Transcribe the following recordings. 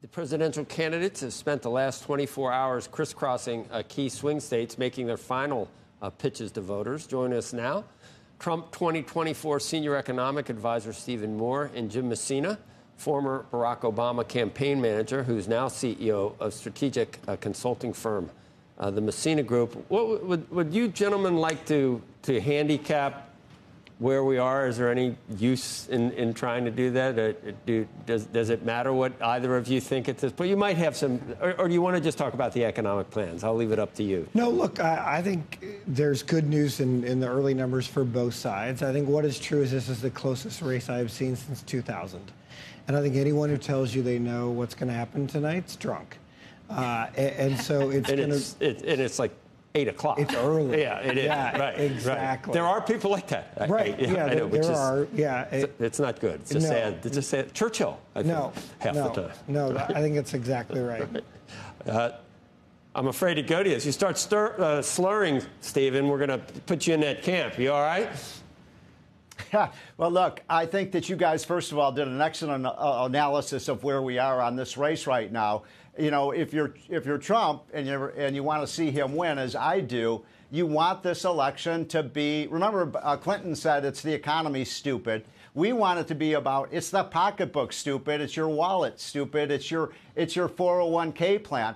The presidential candidates have spent the last 24 hours crisscrossing key swing states, making their final pitches to voters. Joining us now, Trump 2024 Senior Economic Advisor Stephen Moore and Jim Messina, former Barack Obama campaign manager, who's now CEO of strategic consulting firm, the Messina Group. What would you gentlemen like to handicap where we are? Is there any use in trying to do that? Does it matter what either of you think at this point? You might have some, or do you want to just talk about the economic plans? I'll leave it up to you. No, look, I think there's good news in the early numbers for both sides. I think what is true is this is the closest race I have seen since 2000. And I think anyone who tells you they know what's going to happen tonight's drunk. And so it's it's like 8 o'clock. It's early. Yeah, it is. Yeah, right, exactly. There are people like that. Right. I know, there are. Yeah. It's not good. It's just sad. It's just sad. Churchill, I think, half the time. No, I think it's exactly right. I'm afraid to go to you. If you start slurring, Stephen, we're going to put you in that camp. You all right? Well, look, I think that you guys, first of all, did an excellent analysis of where we are on this race right now. You know, if you're Trump and you want to see him win, as I do, you want this election to be. Remember, Clinton said it's the economy, stupid. We want it to be about it's the pocketbook, stupid. It's your wallet, stupid. It's your 401k plan.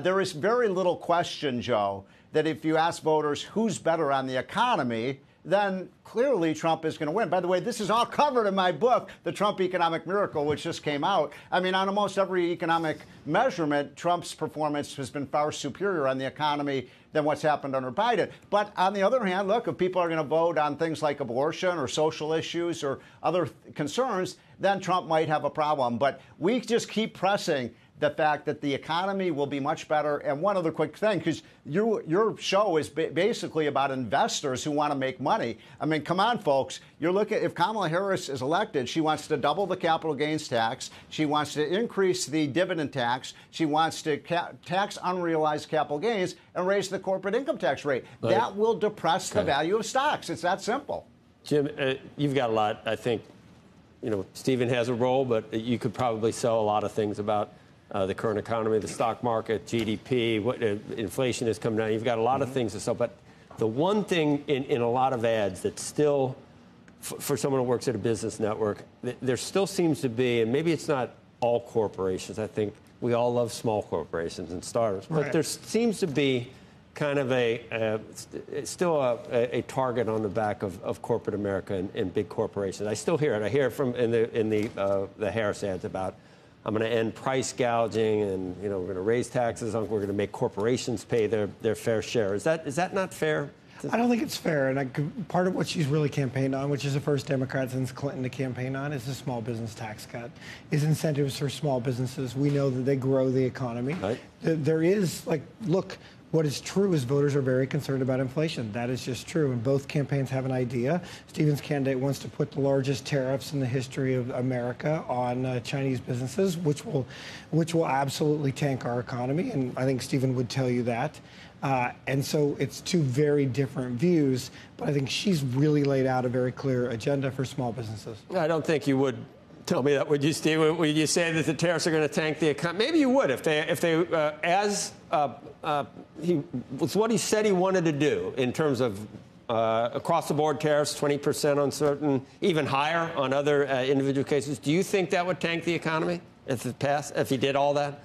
There is very little question, Joe, that if you ask voters who's better on the economy, then clearly Trump is going to win. By the way, this is all covered in my book, The Trump Economic Miracle, which just came out. I mean, on almost every economic measurement, Trump's performance has been far superior on the economy than what's happened under Biden. But on the other hand, look, if people are going to vote on things like abortion or social issues or other concerns, then Trump might have a problem. But we just keep pressing the fact that the economy will be much better. And one other quick thing, because your show is basically about investors who want to make money. I mean, come on, folks. You're looking, if Kamala Harris is elected, she wants to double the capital gains tax. She wants to increase the dividend tax. She wants to tax unrealized capital gains and raise the corporate income tax rate. Right. That will depress the value of stocks. It's that simple. Jim, you've got a lot. I think, you know, Stephen has a role, but you could probably sell a lot of things about the current economy, the stock market, GDP, what inflation has come down. You've got a lot of things to sell. But the one thing in a lot of ads that still, for someone who works at a business network, there still seems to be, and maybe it's not all corporations. I think we all love small corporations and startups. But there seems to be kind of still a target on the back of corporate America and big corporations. I still hear it. I hear it from in the Harris ads about, I'm going to end price gouging, and we're going to raise taxes. We're going to make corporations pay their fair share. Is that not fair? I don't think it's fair. And part of what she's really campaigned on, which is the first Democrat since Clinton to campaign on, is the small business tax cut, is incentives for small businesses. We know that they grow the economy. Right. There is, look. What is true is voters are very concerned about inflation. That is just true. And both campaigns have an idea. Stephen's candidate wants to put the largest tariffs in the history of America on Chinese businesses, which will absolutely tank our economy. And I think Stephen would tell you that. And so it's two very different views. But I think she's really laid out a very clear agenda for small businesses. I don't think you would tell me that, would you, Steve? Would you say that the tariffs are going to tank the economy? Maybe you would if was what he said he wanted to do in terms of across the board tariffs, 20% on certain, even higher on other individual cases. Do you think that would tank the economy if it passed, if he did all that?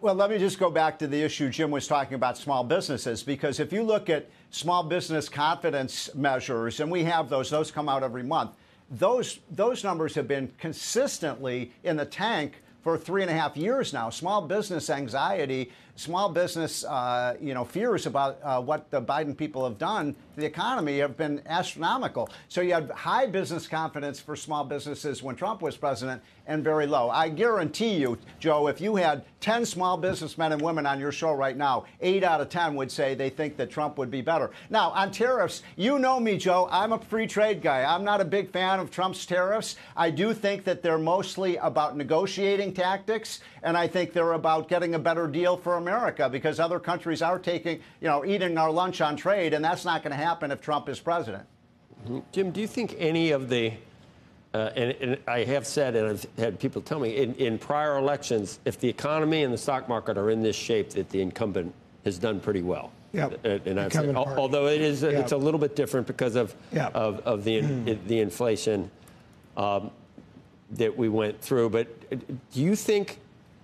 Well, let me just go back to the issue Jim was talking about, small businesses, because if you look at small business confidence measures, and we have those come out every month, those numbers have been consistently in the tank for 3.5 years now. Small business anxiety, small business, fears about what the Biden people have done to the economy have been astronomical. So you had high business confidence for small businesses when Trump was president and very low. I guarantee you, Joe, if you had 10 small businessmen and women on your show right now, 8 out of 10 would say they think that Trump would be better. Now, on tariffs, you know me, Joe. I'm a free trade guy. I'm not a big fan of Trump's tariffs. I do think that they're mostly about negotiating tactics, and I think they're about getting a better deal for America because other countries are eating our lunch on trade, and that's not going to happen if Trump is president. Jim, do you think any of the and I have said, and I've had people tell me, in prior elections, if the economy and the stock market are in this shape, that the incumbent has done pretty well. Yep. And I've said, although it's a little bit different because of the inflation that we went through. But do you think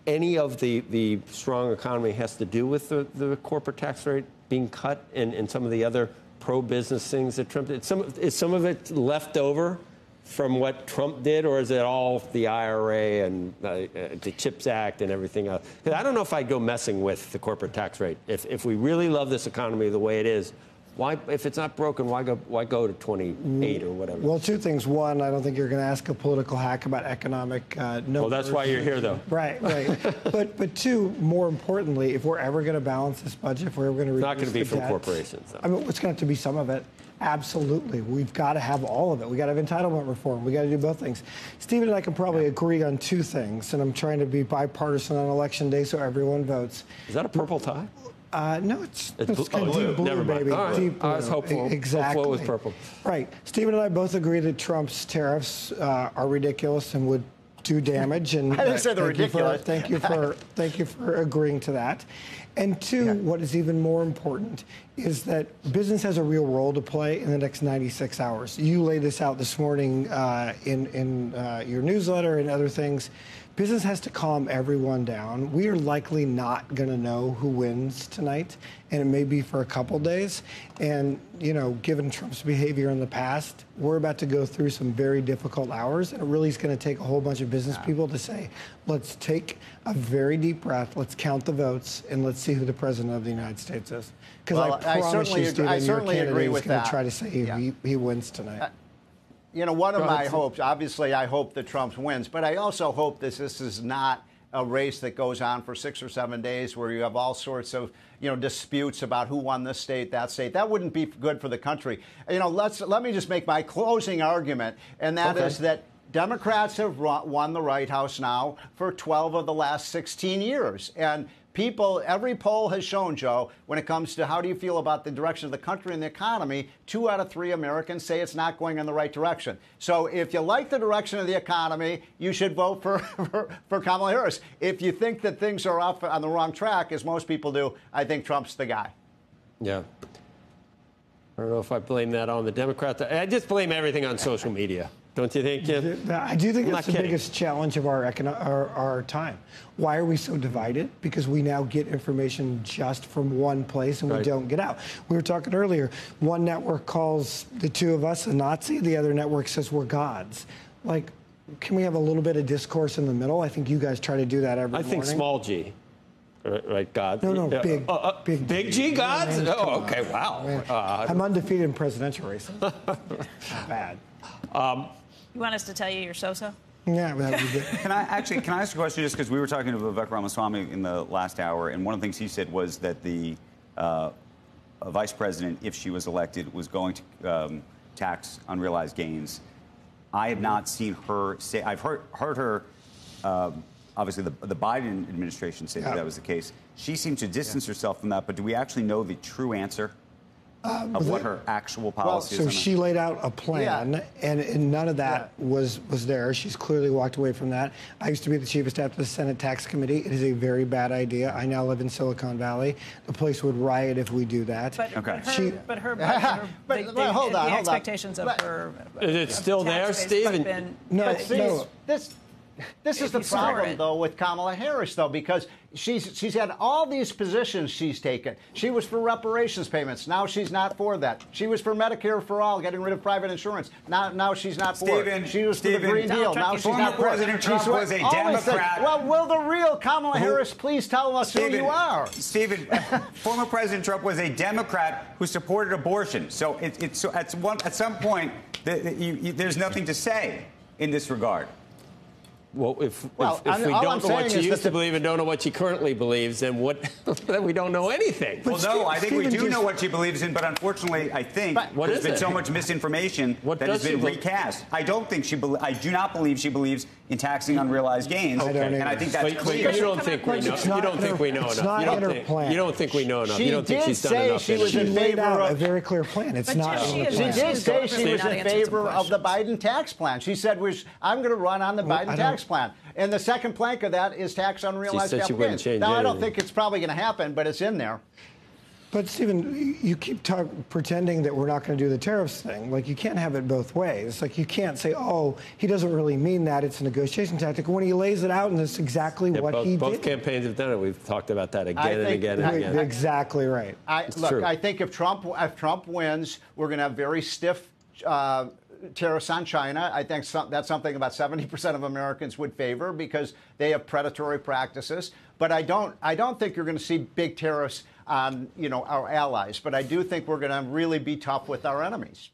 any of the strong economy has to do with the corporate tax rate being cut and some of the other pro-business things that Trump did? Is some of it left over from what Trump did, or is it all the IRA and the CHIPS Act and everything else? Because I don't know if I'd go messing with the corporate tax rate. If we really love this economy the way it is, why, if it's not broken, why go to 28 or whatever? Well, two things. One, I don't think you're going to ask a political hack about economic numbers. Well, that's why you're here, though. Right. But two, more importantly, if we're ever going to balance this budget, if we're ever going to reduce it's not going to be from debt, corporations. Though. I mean, it's going to have to be some of it. Absolutely. We've got to have all of it. We've got to have entitlement reform. We've got to do both things. Stephen and I can probably agree on two things, and I'm trying to be bipartisan on Election Day so everyone votes. Is that a purple tie? No, it's kind of deep blue, Never mind. baby. All right. Deep blue. I was hopeful. Exactly. Hopeful it was purple. Right. Stephen and I both agree that Trump's tariffs are ridiculous and would do damage. And I didn't say they're ridiculous. Thank you for agreeing to that. And two, what is even more important is that business has a real role to play in the next 96 hours. You laid this out this morning in your newsletter and other things. Business has to calm everyone down. We are likely not going to know who wins tonight, and it may be for a couple days. And, you know, given Trump's behavior in the past, we're about to go through some very difficult hours, and it really is going to take a whole bunch of business people to say, let's take a very deep breath, let's count the votes, and let's see who the president of the United States is. Because I promise you, Stephen, your candidate is going to try to say he wins tonight. You know, one of my hopes, obviously, I hope that Trump wins, but I also hope that this is not a race that goes on for 6 or 7 days where you have all sorts of, you know, disputes about who won this state, that state. That wouldn't be good for the country. You know, let me just make my closing argument, and that is that Democrats have won the White House now for 12 of the last 16 years. And people, every poll has shown, Joe, when it comes to how do you feel about the direction of the country and the economy, 2 out of 3 Americans say it's not going in the right direction. So if you like the direction of the economy, you should vote for Kamala Harris. If you think that things are off on the wrong track, as most people do, I think Trump's the guy. Yeah. I don't know if I blame that on the Democrats. I just blame everything on social media. Don't you think, Jim? I do think it's the biggest challenge of our time. Why are we so divided? Because we now get information just from one place and we don't get out. We were talking earlier, one network calls the two of us a Nazi, the other network says we're gods. Like, can we have a little bit of discourse in the middle? I think you guys try to do that every morning. I think small g. Right, God. No, big G gods? Oh, okay, wow. I'm undefeated in presidential races. Not bad. You want us to tell you you're so-so? Yeah, that would be good. Can I ask a question just because we were talking to Vivek Ramaswamy in the last hour, and one of the things he said was that the vice president, if she was elected, was going to tax unrealized gains. I have not seen her say, I've heard her, obviously the Biden administration say that was the case. She seemed to distance herself from that, but do we actually know the true answer? Of what her actual policy is. So she laid out a plan, and none of that was there. She's clearly walked away from that. I used to be the chief of staff to the Senate Tax Committee. It is a very bad idea. I now live in Silicon Valley. The place would riot if we do that. But her budget, the expectations of her. Is it still there, Steve? No. This is the problem, though, with Kamala Harris, though, because she's had all these positions she's taken. She was for reparations payments. Now she's not for that. She was for Medicare for all, getting rid of private insurance. Now she's not for it. She was for the Green Deal. Now she's not for it. President Trump was a Democrat. Well, will the real Kamala Harris please tell us who you are? Stephen, former President Trump was a Democrat who supported abortion. So at some point, there's nothing to say in this regard. Well, if we all don't I'm know what saying she is used that to believe and don't know what she currently believes, then then we don't know anything. Well, no, I think we do know what she believes in, but unfortunately, I think there's been so much misinformation that has been recast. I don't think I do not believe she believes in taxing unrealized gains, and I think that's clear. You don't think we know. You don't think we know enough. It's not in her plan. You don't think we know enough. You don't think she's done enough. She was in favor of a very clear plan. It's not in the plan. She did say she was in favor of the Biden tax plan. She said, I'm going to run on the Biden tax plan. And the second plank of that is tax unrealized capital gains. Now, I don't think it's probably going to happen, but it's in there. But, Stephen, you keep pretending that we're not going to do the tariffs thing. Like, you can't have it both ways. Like, you can't say, oh, he doesn't really mean that. It's a negotiation tactic. When he lays it out, and that's exactly what he did. Both campaigns have done it. We've talked about that again and again and again. Exactly right. I think if Trump wins, we're going to have very stiff tariffs on China. I think that's something about 70% of Americans would favor because they have predatory practices. But I don't think you're going to see big tariffs on our allies. But I do think we're going to really be tough with our enemies.